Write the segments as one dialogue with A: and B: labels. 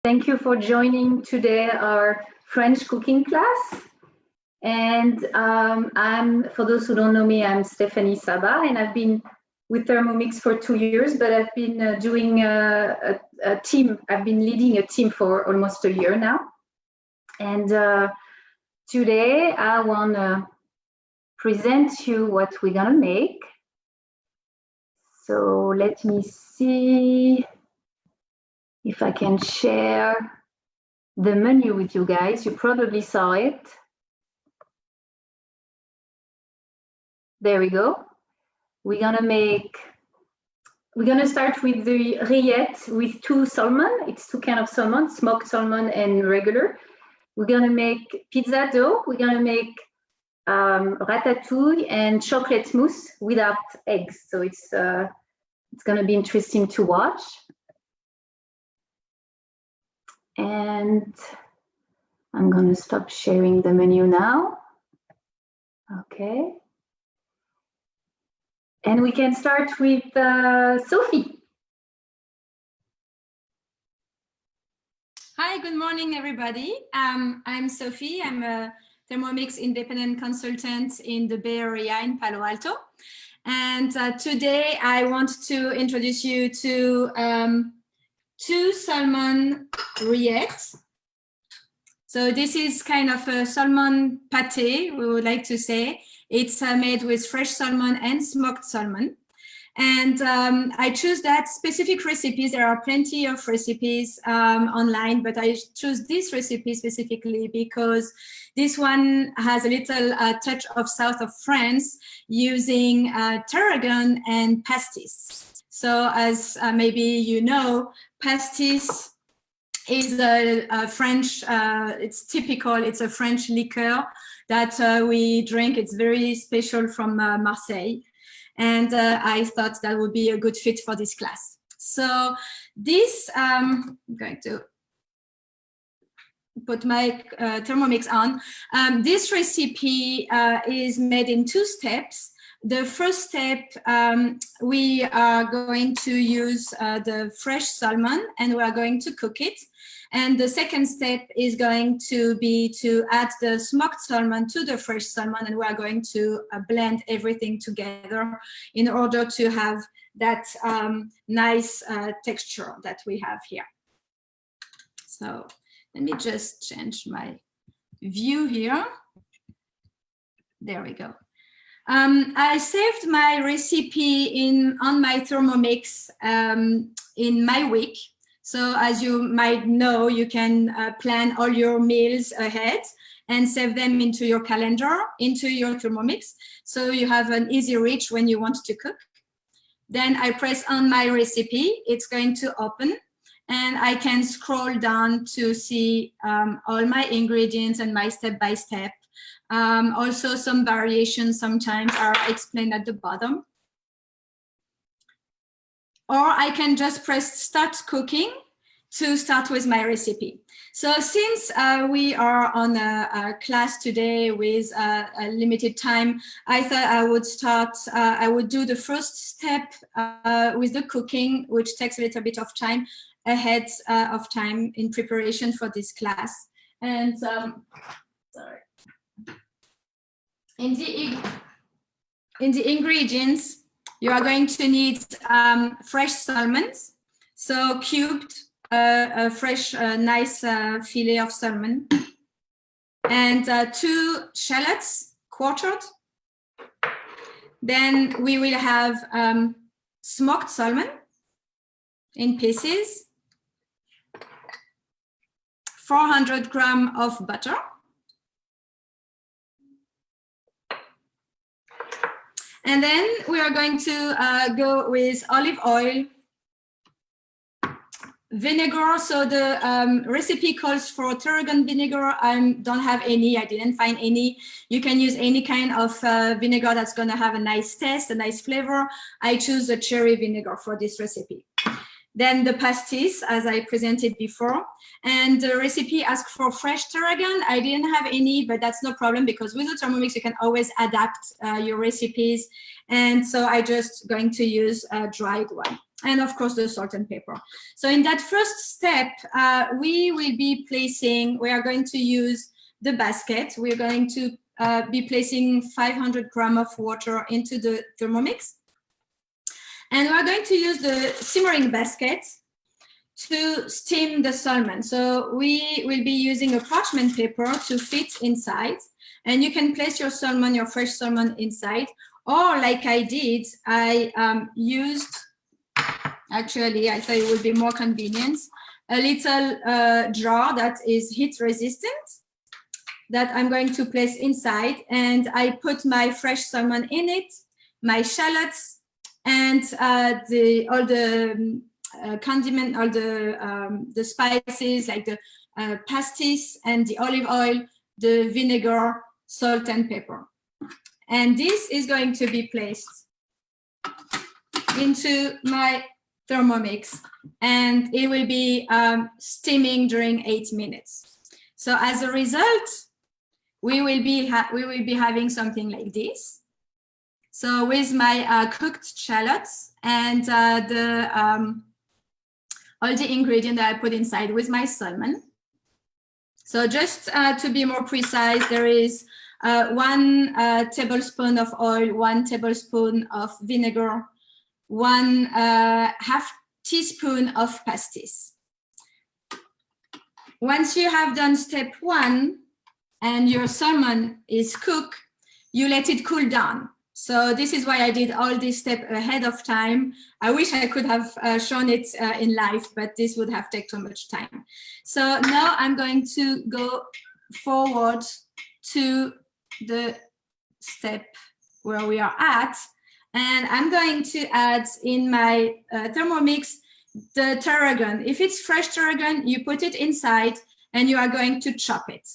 A: Thank you for joining today our French cooking class. And for those who don't know me, I'm Stéphanie Saba, and I've been with Thermomix for 2 years, but I've been doing a team. I've been leading a team for almost a year now. And today I want to present you what we're gonna make. So let me see if I can share the menu with you guys. You probably saw it. There we go. We're gonna start with the rillettes with 2 salmon. It's 2 kinds of salmon, smoked salmon and regular. We're gonna make pizza dough. We're gonna make ratatouille and chocolate mousse without eggs. So it's gonna be interesting to watch. And I'm gonna stop sharing the menu now. Okay. And we can start with Sophie.
B: Hi, good morning, everybody. I'm Sophie. I'm a Thermomix independent consultant in the Bay Area in Palo Alto. And today I want to introduce you to 2 salmon rillettes. So this is kind of a salmon pate, we would like to say. It's made with fresh salmon and smoked salmon. And I choose that specific recipes. There are plenty of recipes online, but I choose this recipe specifically because this one has a little touch of south of France using tarragon and pastis. So as maybe you know, pastis is a French, it's typical, it's a French liqueur that we drink. It's very special from Marseille. And I thought that would be a good fit for this class. So this, I'm going to put my Thermomix on. This recipe is made in 2 steps. The first step, we are going to use the fresh salmon and we are going to cook it. And the second step is going to be to add the smoked salmon to the fresh salmon, and we are going to blend everything together in order to have that nice texture that we have here. So let me just change my view here. There we go. I saved my recipe on my Thermomix in my week. So as you might know, you can plan all your meals ahead and save them into your calendar, into your Thermomix. So you have an easy reach when you want to cook. Then I press on my recipe. It's going to open and I can scroll down to see all my ingredients and my step-by-step. Also some variations sometimes are explained at the bottom. Or I can just press start cooking to start with my recipe. So since we are on a class today with a limited time, I thought I would start, I would do the first step with the cooking, which takes a little bit of time ahead of time in preparation for this class. And sorry. In the ingredients, you are going to need fresh salmon, so cubed, a fresh, nice fillet of salmon, and 2 shallots, quartered. Then we will have smoked salmon in pieces, 400 grams of butter, and then we are going to go with olive oil, vinegar. So the recipe calls for tarragon vinegar. I don't have any, I didn't find any. You can use any kind of vinegar that's gonna have a nice taste, a nice flavor. I choose a cherry vinegar for this recipe. Then the pastis, as I presented before. And the recipe asks for fresh tarragon. I didn't have any, but that's no problem because with the Thermomix, you can always adapt your recipes. And so I just going to use a dried one. and of course the salt and pepper. So in that first step, we are going to use the basket. We're going to be placing 500 grams of water into the Thermomix. And we're going to use the simmering basket to steam the salmon. So we will be using a parchment paper to fit inside. And you can place your salmon, your fresh salmon inside. Or like I did, I used, actually, I thought it would be more convenient, a little jar that is heat resistant that I'm going to place inside. And I put my fresh salmon in it, my shallots, and all the condiment, all the spices like the pastis and the olive oil, the vinegar, salt and pepper. And this is going to be placed into my Thermomix, and it will be steaming during 8 minutes. So as a result, we will be having something like this. So with my cooked shallots and all the ingredients that I put inside with my salmon. So just to be more precise, there is 1 tablespoon of oil, 1 tablespoon of vinegar, 1 half teaspoon of pastis. Once you have done step 1 and your salmon is cooked, you let it cool down. So this is why I did all this step ahead of time. I wish I could have shown it in live, but this would have taken too much time. So now I'm going to go forward to the step where we are at. And I'm going to add in my Thermomix the tarragon. If it's fresh tarragon, you put it inside and you are going to chop it.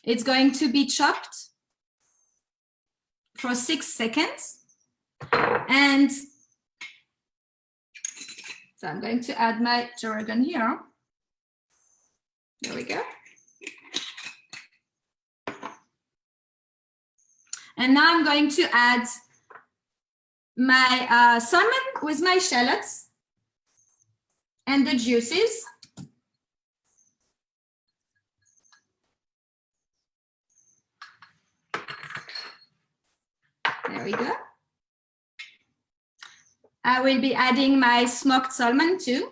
B: It's going to be chopped for 6 seconds. And so I'm going to add my tarragon here. There we go. And now I'm going to add my salmon with my shallots and the juices. There we go. I will be adding my smoked salmon too.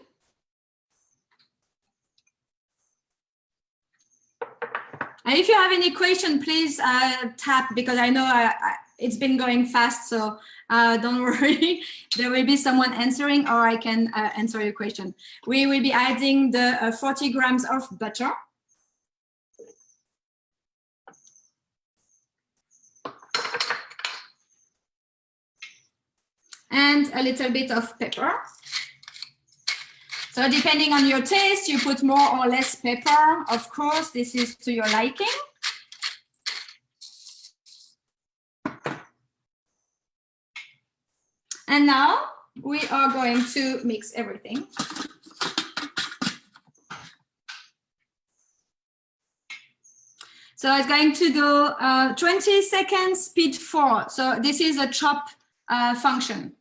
B: And if you have any question, please tap, because I know it's been going fast, so don't worry. There will be someone answering, or I can answer your question. We will be adding the 40 grams of butter. And a little bit of pepper. So depending on your taste, you put more or less pepper. Of course, this is to your liking. And now we are going to mix everything. So it's going to go 20 seconds, speed 4. So this is a chop function,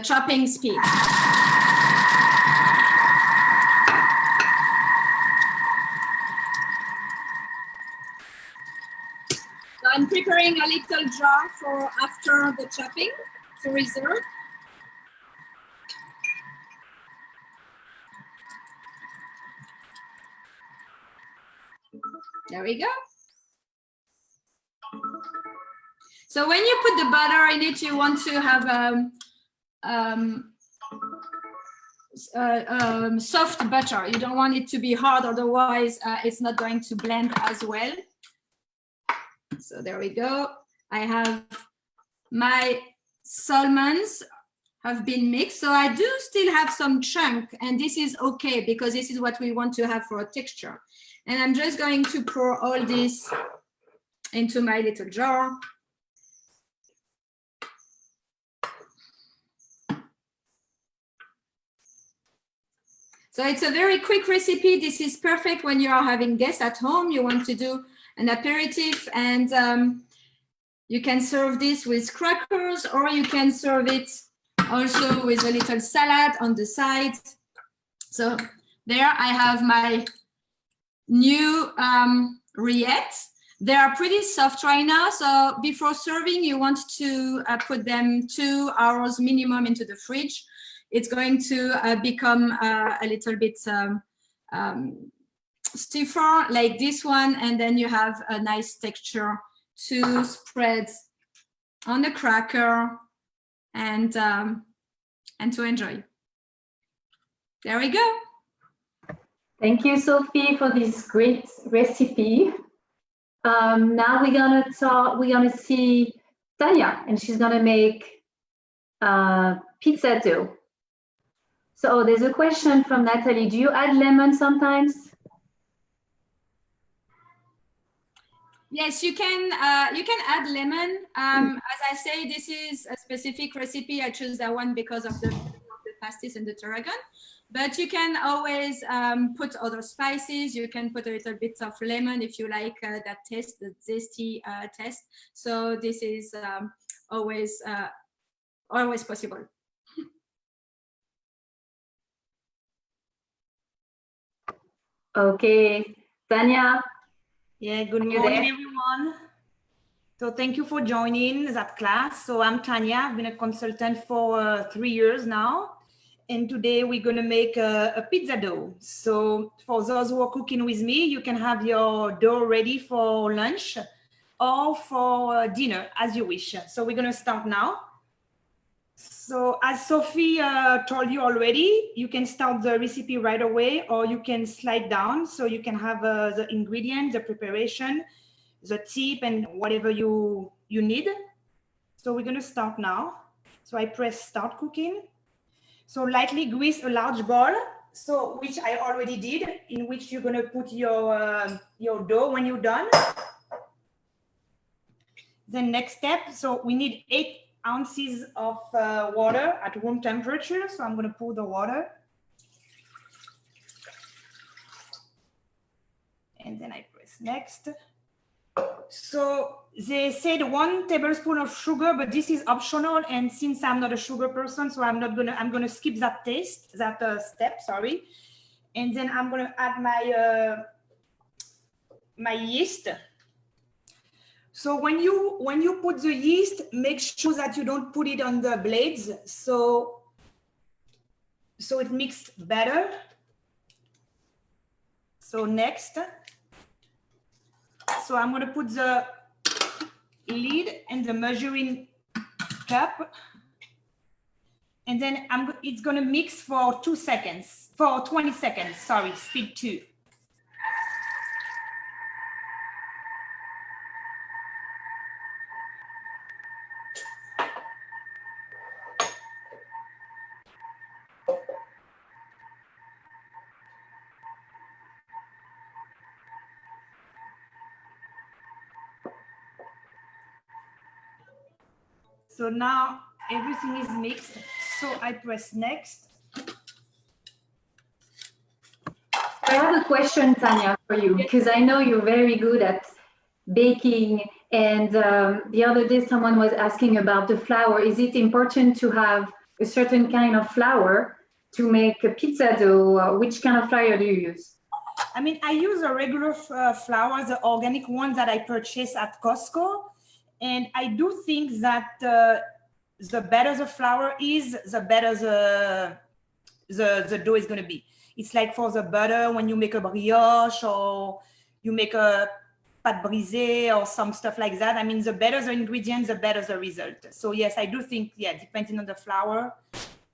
B: chopping speed. So I'm preparing a little jar for after the chopping to reserve. There we go. So when you put the butter in it, you want to have soft butter. You don't want it to be hard, otherwise it's not going to blend as well. So there we go. I have my salmons have been mixed. So I do still have some chunk, and this is okay because this is what we want to have for a texture. And I'm just going to pour all this into my little jar. So it's a very quick recipe. This is perfect when you are having guests at home. You want to do an aperitif, and you can serve this with crackers, or you can serve it also with a little salad on the side. So there I have my new rillettes. They are pretty soft right now. So before serving, you want to put them 2 hours minimum into the fridge. It's going to become a little bit stiffer like this one, and then you have a nice texture to spread on the cracker and to enjoy. There we go.
A: Thank you, Sophie, for this great recipe. Now we're gonna see Tanya, and she's gonna make pizza dough. So there's a question from Natalie. Do you add lemon sometimes?
B: Yes, you can add lemon. As I say, this is a specific recipe. I chose that one because of the pastis and the tarragon. But you can always put other spices. You can put a little bit of lemon if you like that taste, the zesty taste. So this is always possible.
A: Okay, Tanya.
C: Yeah, good morning, everyone. So thank you for joining that class. So I'm Tanya. I've been a consultant for 3 years now. And today we're going to make a pizza dough. So for those who are cooking with me, you can have your dough ready for lunch or for dinner, as you wish. So we're going to start now. So as Sophie told you already, you can start the recipe right away, or you can slide down so you can have the ingredients, the preparation, the tip, and whatever you need. So we're going to start now. So I press start cooking. So lightly grease a large bowl, so which I already did, in which you're going to put your dough when you're done. The next step, so we need 8 ounces of water at room temperature. So I'm going to pour the water. And then I press next. So they said 1 tablespoon of sugar, but this is optional. And since I'm not a sugar person, so I'm going to skip that step, sorry. And then I'm going to add my yeast. So when you put the yeast, make sure that you don't put it on the blades. So it mixes better. So next. So I'm going to put the lid and the measuring cup. And then it's going to mix for 20 seconds, sorry, speed 2. So now everything is mixed. So I press next.
A: I have a question, Tanya, for you, because I know you're very good at baking. And the other day, someone was asking about the flour. Is it important to have a certain kind of flour to make a pizza dough? Which kind of flour do you use?
C: I mean, I use a regular flour, the organic one that I purchase at Costco. And I do think that the better the flour is, the better the dough is going to be. It's like for the butter, when you make a brioche or you make a pâte brisée or some stuff like that. I mean, the better the ingredients, the better the result. So yes, I do think, yeah, depending on the flour,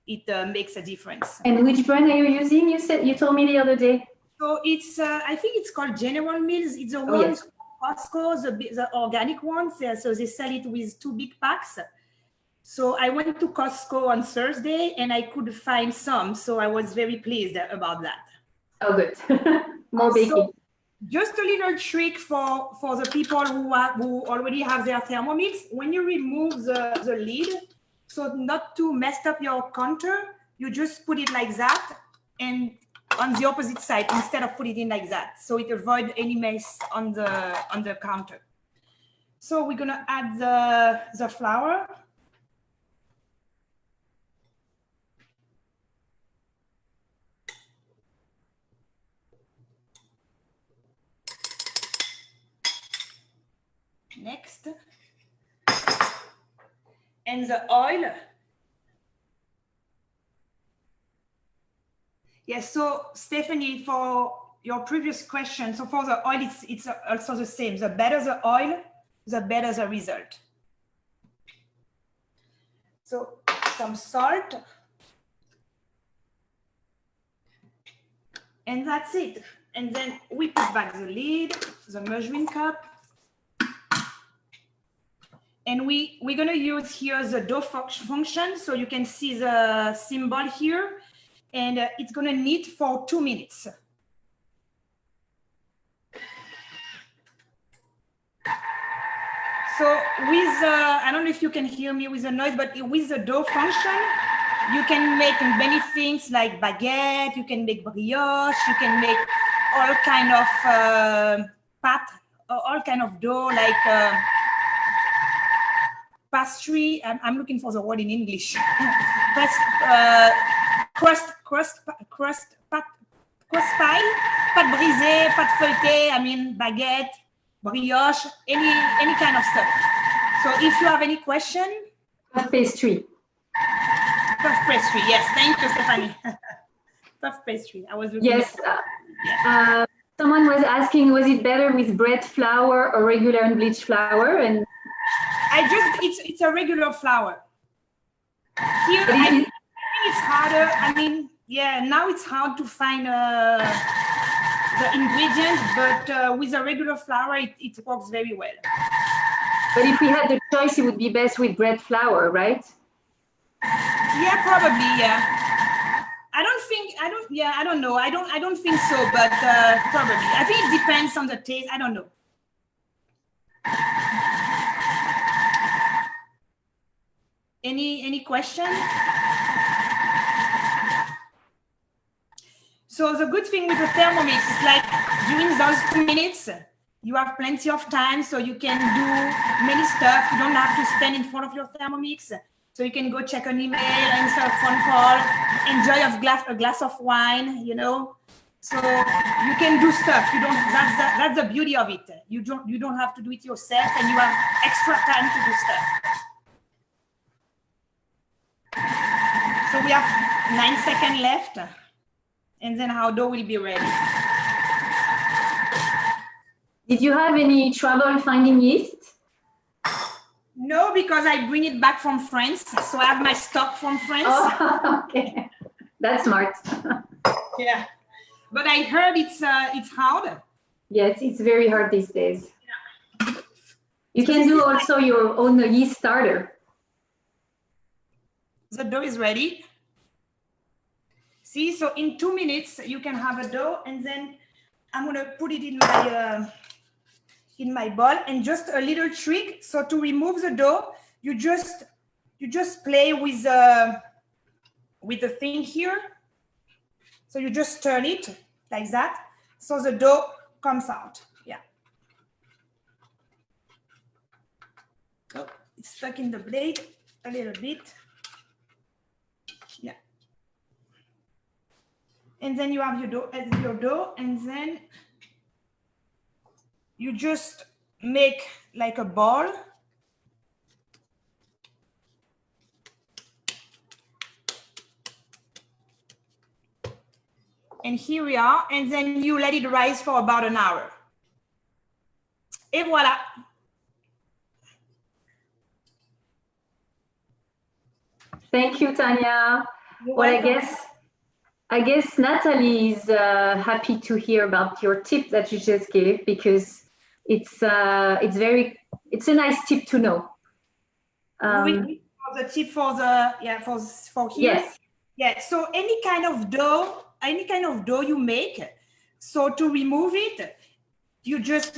C: it makes a difference.
A: And which brand are you using? You told me the other day.
C: So it's, I think it's called General Mills. It's the ones from Costco, the organic ones. So they sell it with 2 big packs. So I went to Costco on Thursday and I could find some. So I was very pleased about that.
A: Oh, good. More baking.
C: So just a little trick for the people who already have their Thermomix. When you remove the lid, so not to mess up your counter, you just put it like that and on the opposite side instead of putting it in like that. So it avoids any mess on the counter. So we're gonna add the flour. Next. And the oil. Yes, so Stephanie, for your previous question, so for the oil, it's also the same. The better the oil, the better the result. So some salt. And that's it. And then we put back the lid, the measuring cup. And we're gonna use here the dough function. So you can see the symbol here. And it's gonna knead for 2 minutes. So with, I don't know if you can hear me with the noise, but with the dough function, you can make many things like baguette, you can make brioche, you can make all kind of all kind of dough like pastry. I'm looking for the word in English. Crust pie, pâte brisée, pâte feuilletée, I mean baguette, brioche, any kind of stuff. So if you have any question.
A: Puff pastry.
C: Puff pastry, yes. Thank you, Stephanie. Puff pastry. I was looking.
A: Yes. Someone was asking, was it better with bread flour or regular unbleached flour? And
C: it's a regular flour. Here, I think it's harder. I mean, yeah, now it's hard to find the ingredients, but with a regular flour, it works very well.
A: But if we had the choice, it would be best with bread flour, right?
C: Yeah, probably, yeah. I don't know. I don't think so, but probably. I think it depends on the taste. I don't know. Any question? So the good thing with the Thermomix is like during those 2 minutes, you have plenty of time, so you can do many stuff. You don't have to stand in front of your Thermomix. So you can go check an email, answer a phone call, enjoy a glass of wine, you know. So you can do stuff. You don't. That's the beauty of it. You don't have to do it yourself, and you have extra time to do stuff. So we have 9 seconds left, and then our dough will be ready.
A: Did you have any trouble finding yeast?
C: No, because I bring it back from France. So I have my stock from France.
A: Oh, okay. That's smart.
C: Yeah. But I heard it's hard.
A: Yes, it's very hard these days. Yeah. You can do also your own yeast starter.
C: The dough is ready. See, so in 2 minutes, you can have a dough, and then I'm going to put it in my bowl. And just a little trick. So to remove the dough, you just play with the thing here. So you just turn it like that. So the dough comes out. Yeah. So it's stuck in the blade a little bit. Yeah. And then you have your dough, and then you just make like a ball. And here we are. And then you let it rise for about an hour. Et voilà.
A: Thank you, Tanya. Well, I guess Natalie is happy to hear about your tip that you just gave, because it's a nice tip to know.
C: The tip for here.
A: Yes.
C: Yeah. So any kind of dough you make. So to remove it, you just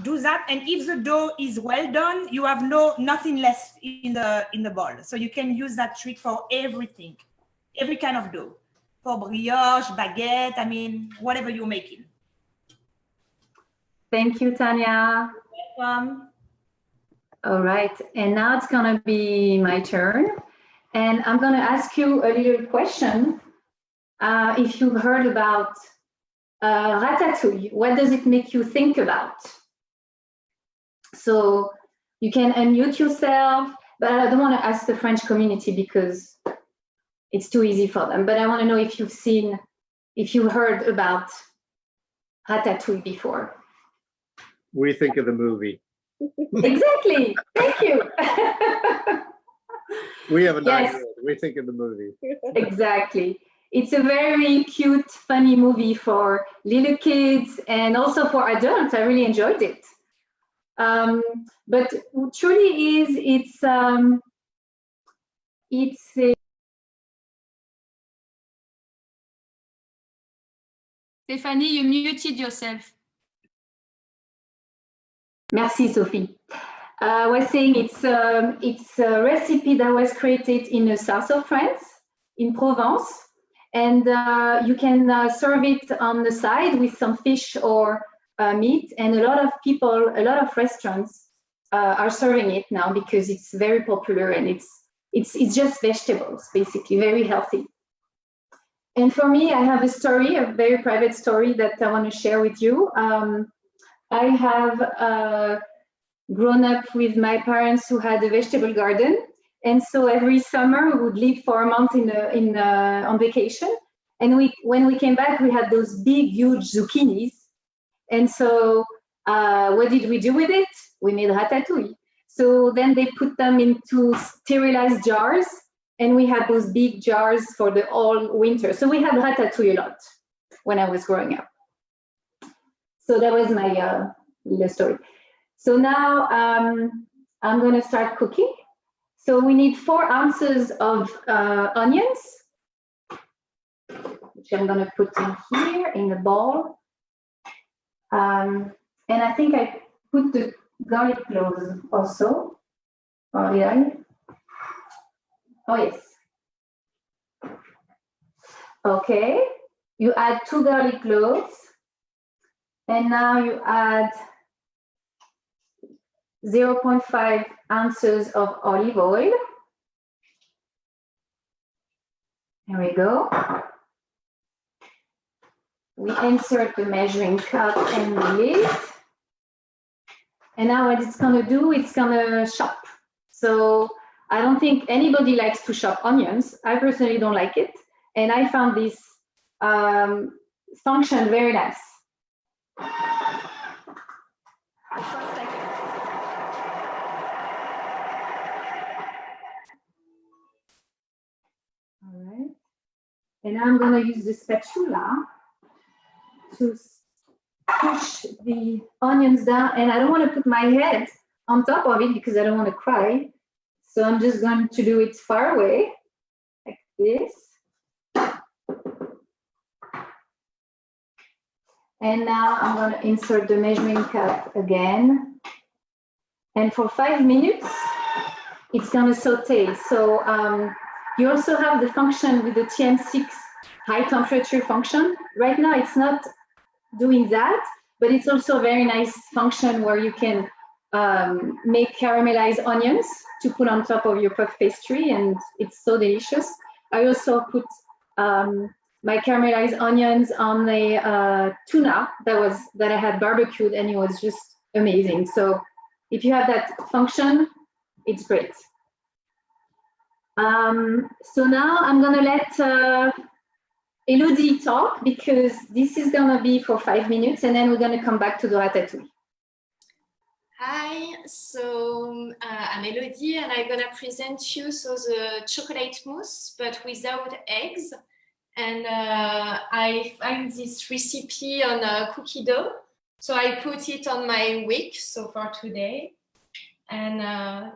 C: do that. And if the dough is well done, you have nothing left in the bowl. So you can use that trick for everything, every kind of dough, for brioche, baguette. I mean, whatever you're making.
A: Thank you, Tanya.
C: Welcome.
A: All right, and now it's gonna be my turn, and I'm gonna ask you a little question. If you've heard about Ratatouille, what does it make you think about? So you can unmute yourself, but I don't want to ask the French community because it's too easy for them. But I want to know if you've heard about Ratatouille before.
D: We think of the movie.
A: Exactly. Thank you.
D: We have a
A: Yes.
D: 9-year-old. We think of the movie.
A: Exactly. It's a very cute, funny movie for little kids and also for adults. I really enjoyed it. But truly it's a
B: Stephanie, you muted yourself.
A: Merci, Sophie. I was saying it's a recipe that was created in the south of France, in Provence, and you can serve it on the side with some fish or meat. And a lot of people, a lot of restaurants are serving it now because it's very popular and it's just vegetables, basically, very healthy. And for me, I have a story, a very private story that I want to share with you. I have grown up with my parents who had a vegetable garden. And so every summer we would leave for a month on vacation. And when we came back, we had those big, huge zucchinis. And so what did we do with it? We made ratatouille. So then they put them into sterilized jars. And we had those big jars for the all winter. So we had ratatouille a lot when I was growing up. So that was my little story. So now I'm going to start cooking. So we need 4 ounces of onions, which I'm going to put in here in the bowl. And I think I put the garlic cloves also. Oh, did I? Oh, yes. Okay. You add 2 garlic cloves. And now you add 0.5 ounces of olive oil. There we go. We insert the measuring cup and the lid. And now what it's going to do, it's going to chop. So I don't think anybody likes to chop onions. I personally don't like it. And I found this function very nice. All right. And now I'm going to use the spatula to push the onions down. And I don't want to put my head on top of it because I don't want to cry. So I'm just going to do it far away, like this. And now I'm going to insert the measuring cup again. And for 5 minutes, it's going to saute. So you also have the function with the TM6 high temperature function. Right now, it's not doing that, but it's also a very nice function where you can make caramelized onions to put on top of your puff pastry, and it's so delicious. I also put my caramelized onions on the tuna that I had barbecued, and it was just amazing. So if you have that function, it's great. So now I'm gonna let Elodie talk because this is gonna be for 5 minutes, and then we're gonna come back to the ratatouille.
E: Hi, so I'm Elodie, and I'm gonna present you the chocolate mousse, but without eggs. And I find this recipe on cookie dough, so I put it on my week so for today. And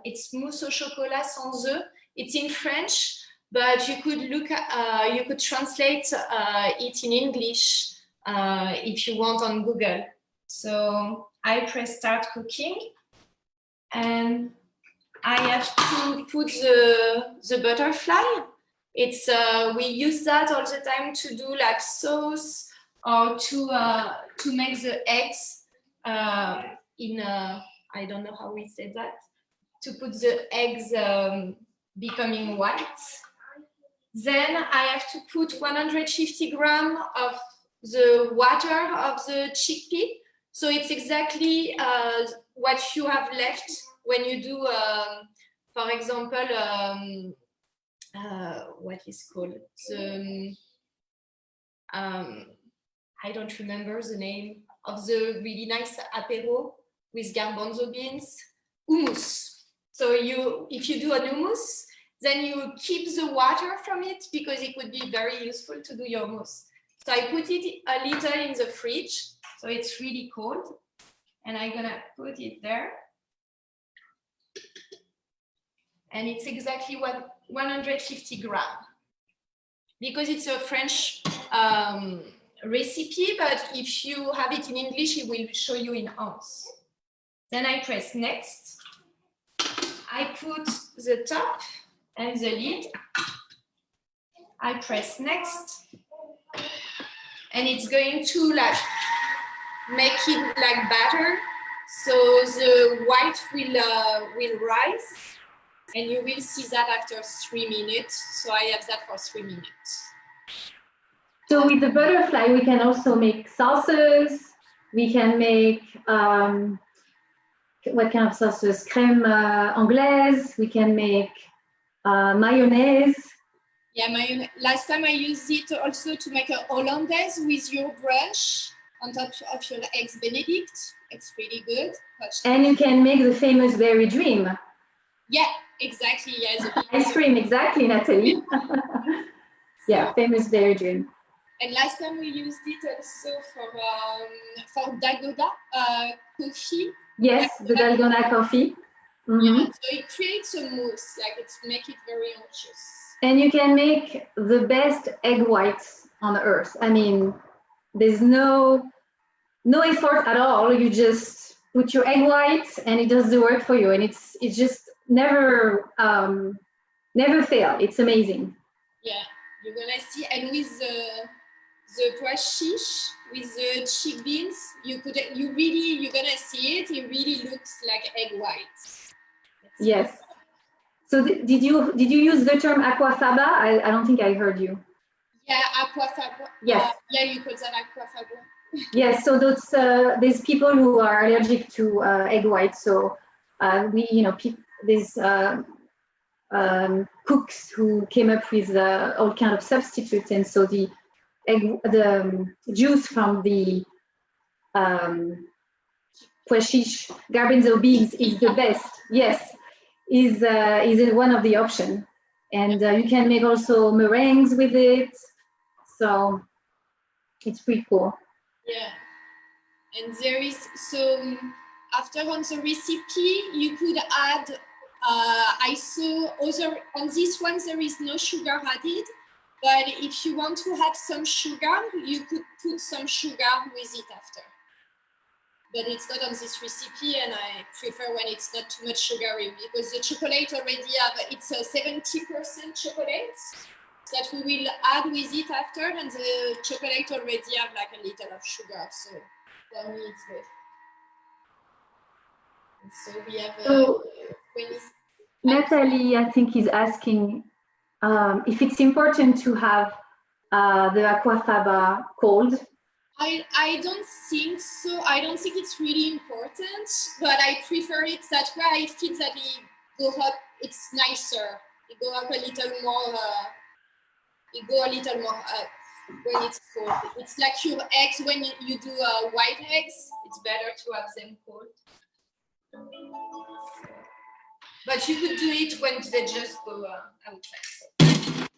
E: it's mousse au chocolat sans œufs. It's in French, but you could you could translate it in English if you want on Google. So I press start cooking, and I have to put the butterfly. It's we use that all the time to do like sauce or to make the eggs in I don't know how we say that, to put the eggs becoming white. Then I have to put 150 grams of the water of the chickpea. So it's exactly what you have left when you do, for example, what is called the, I don't remember the name of the really nice apéro with garbanzo beans, hummus. So if you do an hummus, then you keep the water from it because it would be very useful to do your mousse. So I put it a little in the fridge, so it's really cold. And I'm gonna put it there. And it's exactly 150 grams. Because it's a French recipe, but if you have it in English, it will show you in ounce. Then I press next. I put the top and the lid. I press next. And it's going to like make it like batter. So the white will rise. And you will see that after 3 minutes. So I have that for 3 minutes.
A: So with the butterfly, we can also make sauces. We can make, what kind of sauces? Crème anglaise. We can make mayonnaise.
E: Yeah, mayonnaise. Last time I used it also to make a hollandaise with your brunch on top of your eggs Benedict. It's really good.
A: And you can make the famous berry dream.
E: Yeah, exactly. Yes.
A: Ice cream, exactly, Natalie. Yeah, famous berry dream.
E: And last time we used it also for Dalgona coffee.
A: Yes, the Dalgona coffee. Mm-hmm.
E: Yeah, so it creates a mousse, like it's make it very unctuous.
A: And you can make the best egg whites on earth. I mean, there's no effort at all. You just put your egg whites and it does the work for you. And it's just never fail. It's amazing.
E: Yeah, you're gonna see. And with the pois chiche, with the chickpeas, you're gonna see it. It really looks like egg whites.
A: Yes. So did you use the term aquafaba? I don't think I heard you.
E: Yeah, aquafaba.
A: Yes.
E: Yeah, you call that aquafaba.
A: Yes. So there's people who are allergic to egg whites. So there's cooks who came up with all kind of substitutes, and so the juice from the pois chiche, garbanzo beans is the best. Yes. Is one of the options, and you can make also meringues with it, so it's pretty cool.
E: Yeah, and there is after on the recipe you could add. I saw on this one there is no sugar added, but if you want to add some sugar, you could put some sugar with it after. But it's not on this recipe, and I prefer when it's not too much sugary because the chocolate already it's a 70% chocolate that we will add with it after, and the chocolate already have like a little of sugar, so for me it's good. And so we have 20.
A: Natalie, I think, is asking if it's important to have the aquafaba cold.
E: I don't think so. I don't think it's really important, but I prefer it that way. I feel that it go up. It's nicer. It go up a little more. It go a little more up when it's cold. It's like your eggs when you do white eggs. It's better to have them cold. But you could do it when they just go outside.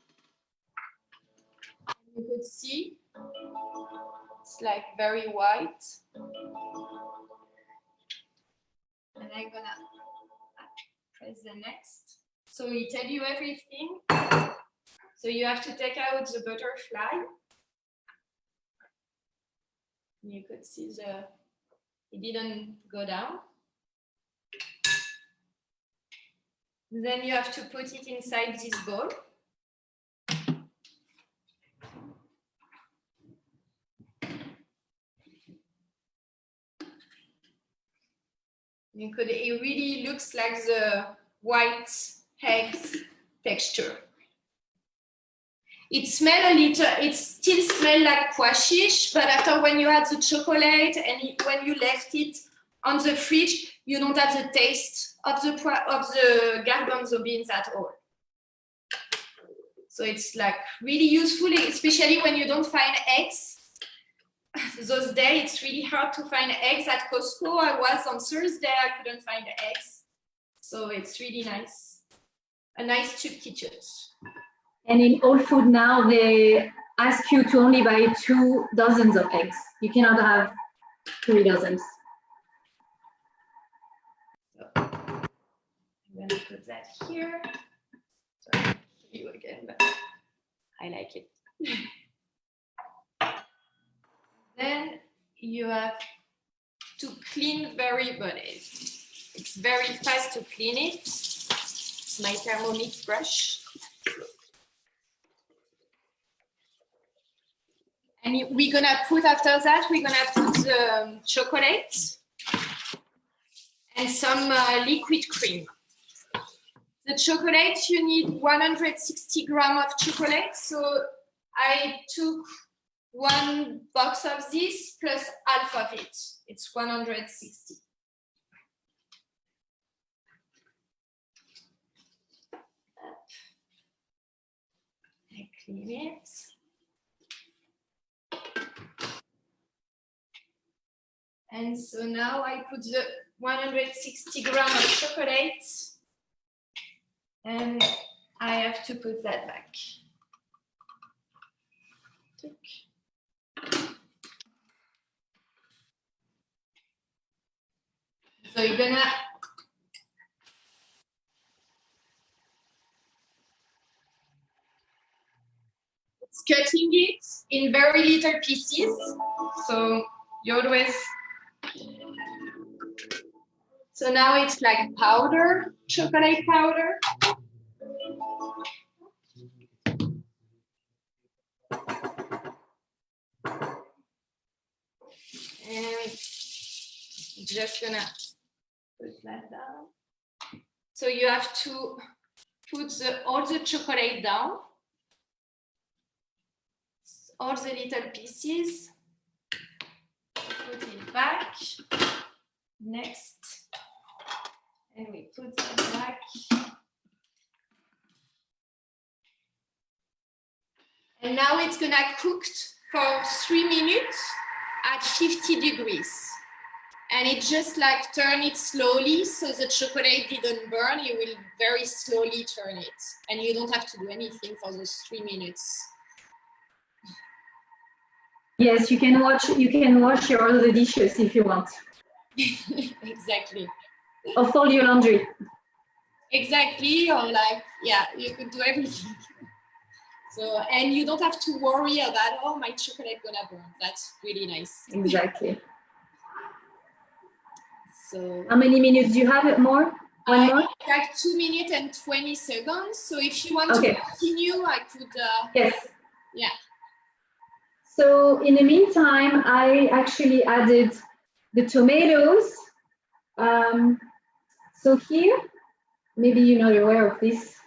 E: You could see. It's like very white. And I'm gonna press the next. So we tell you everything. So you have to take out the butterfly. You could see it didn't go down. Then you have to put it inside this bowl. It really looks like the white eggs texture. It still smells like pois chiche, but after when you add the chocolate and when you left it on the fridge, you don't have the taste of the garbanzo beans at all. So it's like really useful, especially when you don't find eggs. Those days, it's really hard to find eggs at Costco. I was on Thursday, I couldn't find eggs. So it's really nice. A nice soup kitchen.
A: And in Whole Food now, they ask you to only buy 2 dozens of eggs. You cannot have 3 dozens.
E: So I'm going to put that here. Sorry, I'll show you again, but I like it. Then you have to clean very well. It's very fast to clean it. It's my Thermomix brush. And we're gonna put, after that, we're gonna put the chocolate and some liquid cream. The chocolate, you need 160 grams of chocolate. So I took 1 box of this plus half of it. It's 160. I clean it. And so now I put the 160 grams of chocolate and I have to put that back. So you're gonna cutting it in very little pieces. So you always. So now it's like powder, chocolate powder. And just gonna put that down. So you have to put all the chocolate down, all the little pieces, put it back, next, and we put that back. And now it's gonna cook for 3 minutes at 50 degrees. And it just like turn it slowly so the chocolate didn't burn. You will very slowly turn it. And you don't have to do anything for those 3 minutes.
A: Yes, you can wash your other dishes if you want.
E: Exactly.
A: Or fold your laundry.
E: Exactly, or like, yeah, you could do everything. So, and you don't have to worry about, oh, my chocolate gonna burn. That's really nice.
A: Exactly.
E: So
A: how many minutes do you have? More? One more?
E: Like 2 minutes and 20 seconds. So if you want
A: Okay.
E: to continue, I could.
A: Yes.
E: Yeah.
A: So in the meantime, I actually added the tomatoes. So here, maybe you're not aware of this.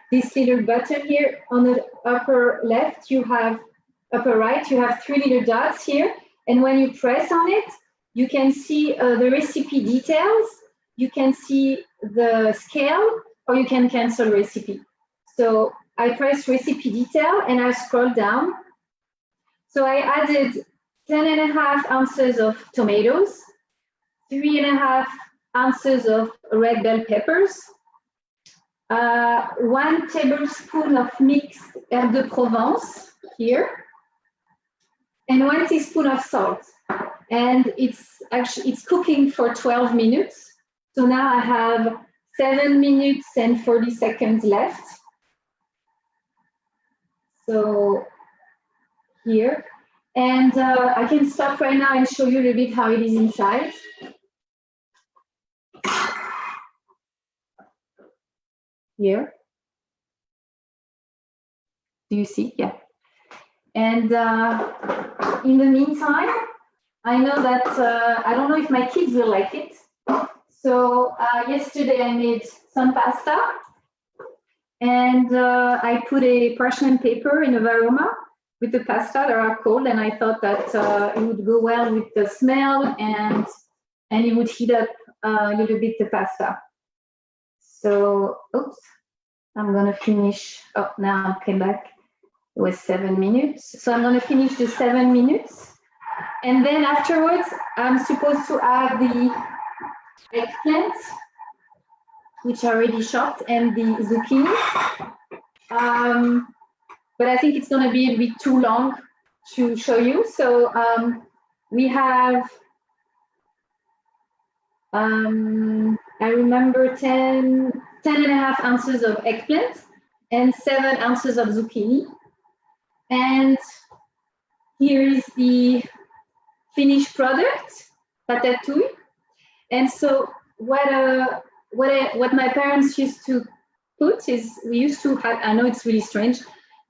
A: This little button here on the upper left, upper right, you have 3 little dots here. And when you press on it, you can see the recipe details, you can see the scale, or you can cancel recipe. So I press recipe detail and I scroll down. So I added 10.5 ounces of tomatoes, 3.5 ounces of red bell peppers, 1 tablespoon of mixed herbe de Provence here, and 1 teaspoon of salt. And it's cooking for 12 minutes. So now I have 7 minutes and 40 seconds left. So here, and I can stop right now and show you a little bit how it is inside. Here. Do you see? Yeah. And in the meantime, I know that I don't know if my kids will like it. So yesterday I made some pasta, and I put a parchment paper in a varoma, with the pasta that are cold, and I thought that it would go well with the smell, and it would heat up a little bit the pasta. So, oops, I'm gonna finish. Oh, now I came back. It was 7 minutes. So I'm gonna finish the 7 minutes. And then afterwards, I'm supposed to add the eggplant, which are already chopped, and the zucchini. But I think it's gonna be a bit too long to show you. So we have, I remember 10.5 ounces of eggplant and 7 ounces of zucchini. And here is the finished product, Ratatouille. And so what my parents used to put is, we used to have, I know it's really strange,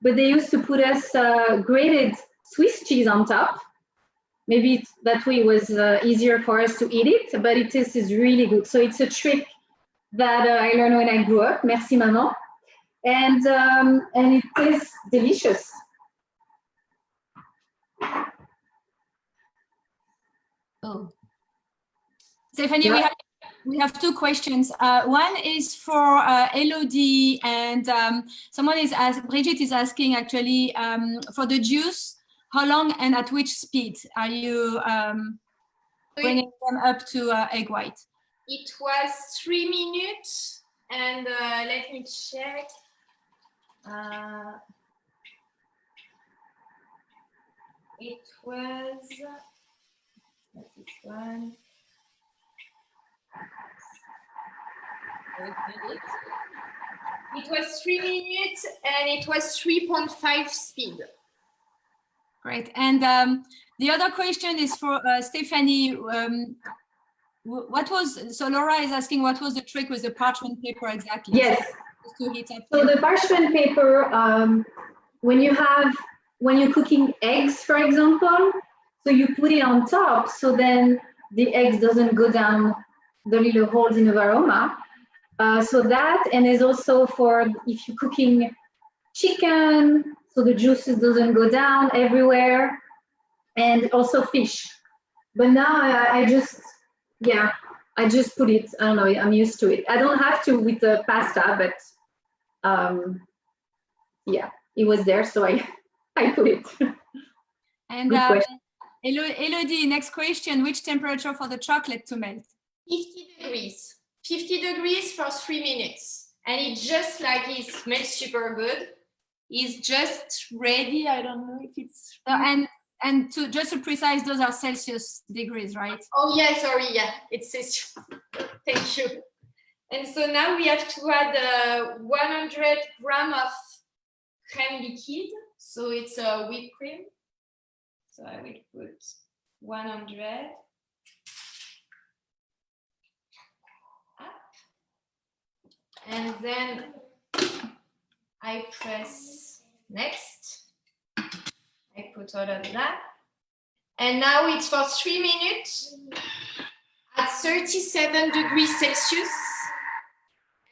A: but they used to put us grated Swiss cheese on top. Maybe that way it was easier for us to eat it, but it tastes really good. So it's a trick that I learned when I grew up. Merci, maman. And it tastes delicious.
B: Oh, Stephanie, yeah. we have 2 questions. One is for Elodie, and Brigitte is asking actually for the juice, how long and at which speed are you bringing them up to egg white?
E: It was 3 minutes, and let me check. It was. This one. It was 3 minutes, and it was 3.5 speed.
B: Great. And the other question is for Stephanie. So Laura is asking, what was the trick with the parchment paper exactly?
A: Yes.
B: To heat up.
A: So the parchment paper, when you're cooking eggs, for example, so you put it on top, so then the eggs doesn't go down the little holes in the varoma. So that, and is also for if you're cooking chicken, so the juices doesn't go down everywhere, and also fish. But now I just put it, I don't know, I'm used to it. I don't have to with the pasta, but yeah, it was there, so I put it.
B: And Elodie, next question, which temperature for the chocolate to melt?
E: 50 degrees. 50 degrees for 3 minutes. And it just like it smells super good. It's just ready. I don't know if it's...
B: And to just to precise, those are Celsius degrees, right?
E: Oh yeah, sorry, yeah, it's Celsius. Thank you. And so now we have to add 100 grams of crème liquide. So it's a whipped cream. So I will put 100 up. And then I press next. I put all of that. And now it's for 3 minutes at 37 degrees Celsius.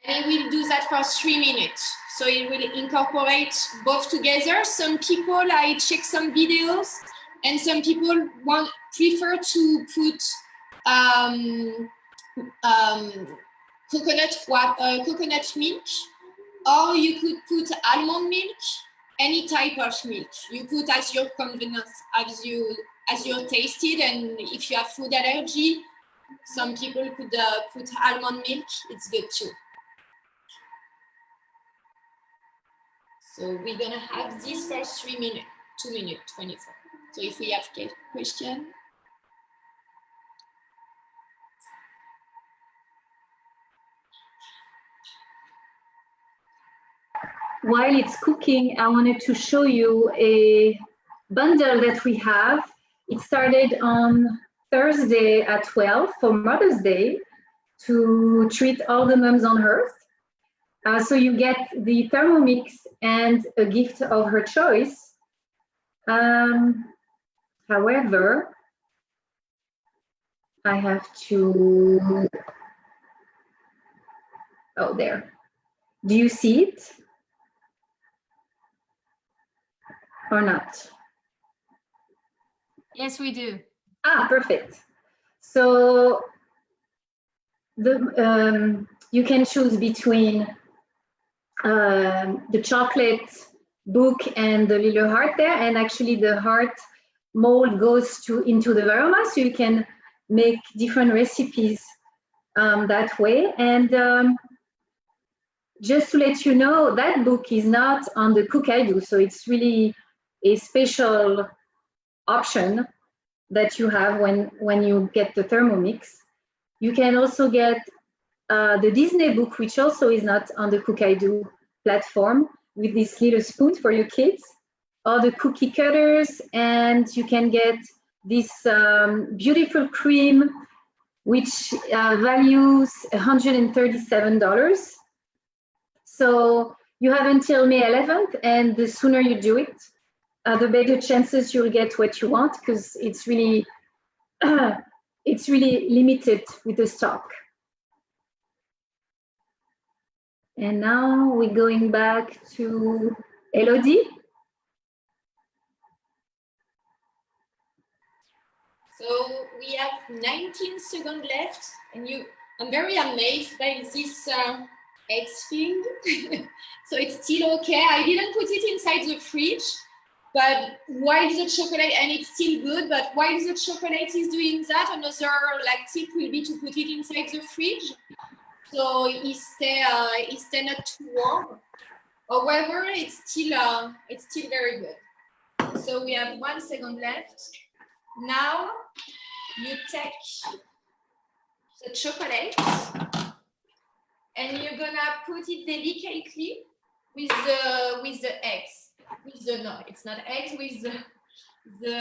E: And it will do that for 3 minutes. So it will incorporate both together. Some people, I check some videos, and some people prefer to put coconut milk, or you could put almond milk, any type of milk. You put as your convenience, as you taste it, and if you have food allergy, some people could put almond milk. It's good too. So we're gonna have this for 3 minutes, 2 minutes, 24. So if we have a question.
A: While it's cooking, I wanted to show you a bundle that we have. It started on Thursday at 12 for Mother's Day to treat all the moms on Earth. So you get the Thermomix and a gift of her choice. However, I have to, oh, there. Do you see it? or not?
B: Yes, we do.
A: Ah, perfect. So you can choose between the chocolate book and the little heart there, and actually the heart mold goes into the varoma, so you can make different recipes that way. And just to let you know, that book is not on the Cook I Do, so it's really a special option that you have when you get the Thermomix. You can also get the Disney book, which also is not on the Cook I Do platform, with this little spoon for your kids, or the cookie cutters, and you can get this beautiful cream, which values $137. So you have until May 11th, and the sooner you do it, the better chances you'll get what you want, because it's really limited with the stock. And now we're going back to Elodie.
E: So we have 19 seconds left, and I'm very amazed by this eggs thing. So it's still okay. I didn't put it inside the fridge, but while the chocolate, and it's still good, but while the chocolate is doing that, another tip will be to put it inside the fridge, so it stay not too warm. However, it's still very good. So we have 1 second left. Now you take the chocolate and you're gonna put it delicately with the eggs. No, it's not eggs, with the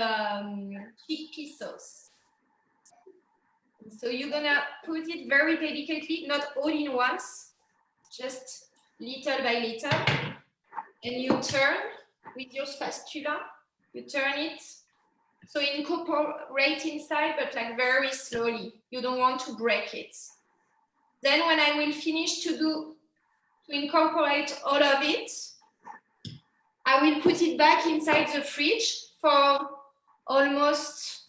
E: chickpea sauce. So you're gonna put it very delicately, not all in once, just little by little. And you turn with your spatula, you turn it. So incorporate inside, but very slowly. You don't want to break it. Then when I will finish to incorporate all of it, I will put it back inside the fridge for almost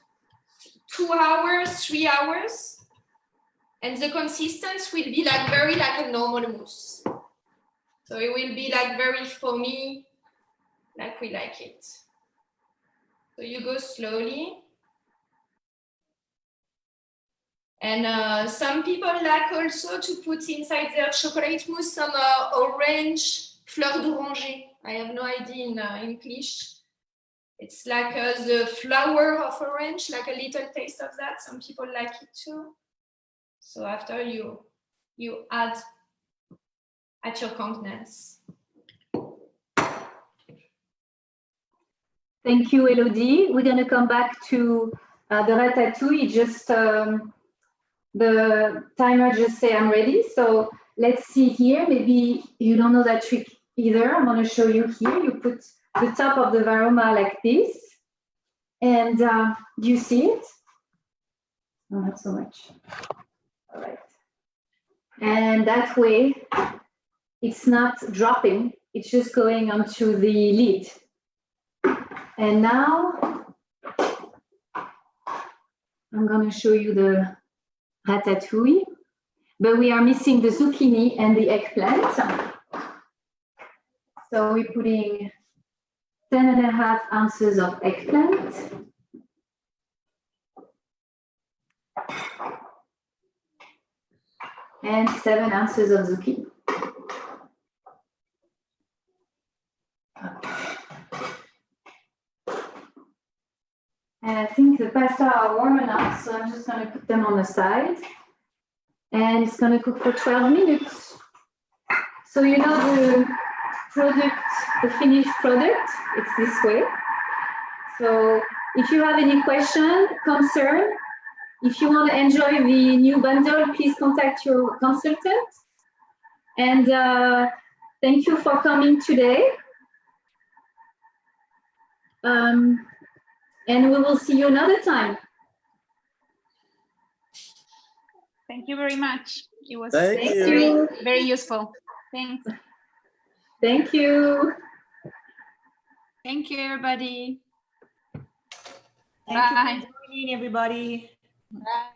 E: 2 hours, 3 hours. And the consistency will be very like a normal mousse. So it will be very foamy, like we like it. So you go slowly. And some people like also to put inside their chocolate mousse some orange fleur d'oranger. I have no idea in English. It's like the flower of orange, like a little taste of that. Some people like it too. So after you add at your convenience.
A: Thank you, Elodie. We're going to come back to the ratatouille. Just the timer just say I'm ready. So let's see here. Maybe you don't know that trick either. I'm going to show you here. You put the top of the varoma like this. And do you see it? No, not so much. All right. And that way, it's not dropping. It's just going onto the lid. And now I'm going to show you the ratatouille, but we are missing the zucchini and the eggplant. So we're putting 10.5 ounces of eggplant. And 7 ounces of zucchini. And I think the pasta are warm enough, so I'm just going to put them on the side. And it's going to cook for 12 minutes. So you know the product, the finished product, it's this way. So if you have any question, concern, if you want to enjoy the new bundle, please contact your consultant. And thank you for coming today. And we will see you another time.
F: Thank you very much. It was
D: Thank you.
F: very useful. Thanks.
A: Thank you.
B: Thank you, everybody.
C: Thank
B: Bye.
C: you for joining, everybody.
B: Bye.